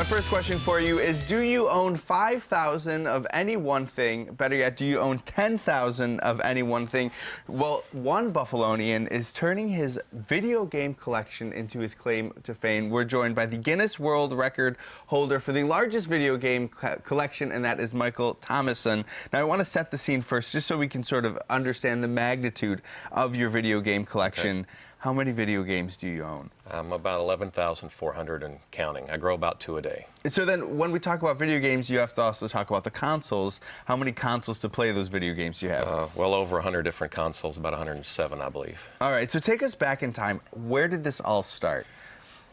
My first question for you is, do you own 5,000 of any one thing? Better yet, do you own 10,000 of any one thing? Well, one Buffalonian is turning his video game collection into his claim to fame. We're joined by the Guinness World Record holder for the largest video game collection, and that is Michael Thomason. Now, I want to set the scene first, just so we can sort of understand the magnitude of your video game collection. Okay. How many video games do you own? About 11,400 and counting. I grow about 2 a day. So then when we talk about video games, you have to also talk about the consoles. How many consoles to play those video games do you have? Well over 100 different consoles, about 107, I believe. All right, so take us back in time. Where did this all start?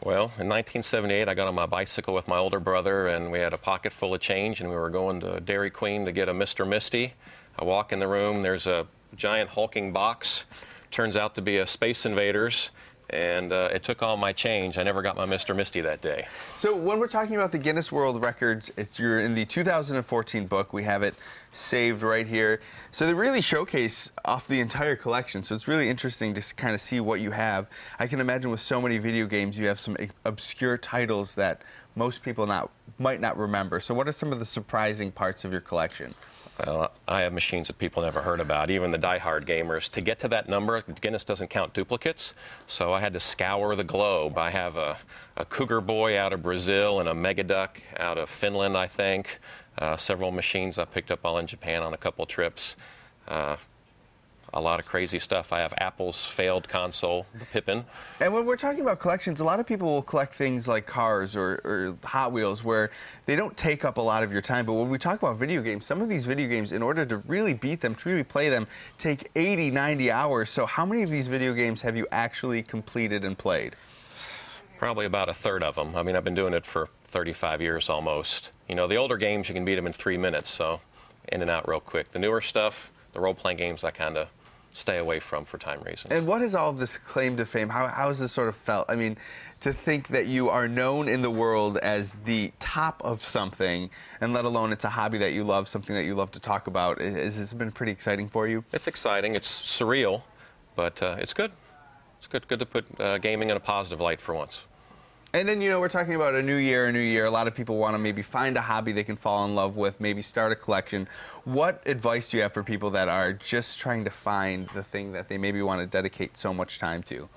Well, in 1978, I got on my bicycle with my older brother, and we had a pocket full of change, and we were going to Dairy Queen to get a Mr. Misty. I walk in the room, there's a giant hulking box. Turns out to be a Space Invaders, and it took all my change. I never got my Mr. Misty that day. So when we're talking about the Guinness World Records, you're in the 2014 book. We have it saved right here. So they really showcase off the entire collection. So it's really interesting to kind of see what you have. I can imagine with so many video games, you have some obscure titles that most people might not remember. So what are some of the surprising parts of your collection? Well, I have machines that people never heard about, even the die-hard gamers. To get to that number, Guinness doesn't count duplicates, so I had to scour the globe. I have a Cougar Boy out of Brazil and a Megaduck out of Finland, I think. Several machines I picked up all in Japan on a couple trips. A lot of crazy stuff. I have Apple's failed console, the Pippin. And when we're talking about collections, a lot of people will collect things like cars or Hot Wheels where they don't take up a lot of your time. But when we talk about video games, some of these video games, in order to really beat them, truly play them, take 80, 90 hours. So how many of these video games have you actually completed and played? Probably about a third of them. I mean, I've been doing it for 35 years almost. You know, the older games, you can beat them in 3 minutes, so in and out real quick. The newer stuff, the role-playing games, I kind of stay away from for time reasons. And what is all of this claim to fame? How has this sort of felt? I mean, to think that you are known in the world as the top of something, and let alone it's a hobby that you love, something that you love to talk about, has this been pretty exciting for you? It's exciting. It's surreal, but it's good. It's good to put gaming in a positive light for once. And then, you know, we're talking about a new year. A lot of people want to maybe find a hobby they can fall in love with, maybe start a collection. What advice do you have for people that are just trying to find the thing that they maybe want to dedicate so much time to?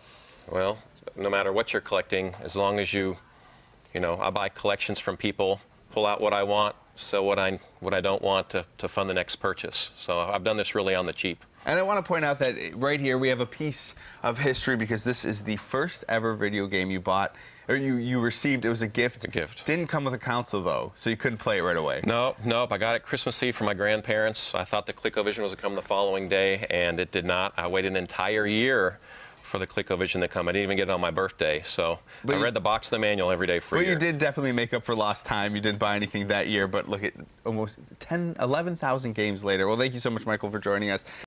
Well, no matter what you're collecting, as long as you know, I buy collections from people, pull out what I want, sell what I don't want to fund the next purchase. So I've done this really on the cheap. And I want to point out that right here we have a piece of history, because this is the first ever video game you bought, or you received. It was a gift. A gift. Didn't come with a console, though, so you couldn't play it right away. Nope. I got it Christmas Eve from my grandparents. I thought the ColecoVision was going to come the following day, and it did not. I waited an entire year for the ColecoVision to come. I didn't even get it on my birthday, so I read the box of the manual every day for a year. Well, you did definitely make up for lost time. You didn't buy anything that year, but look at almost 11,000 games later. Well, thank you so much, Michael, for joining us.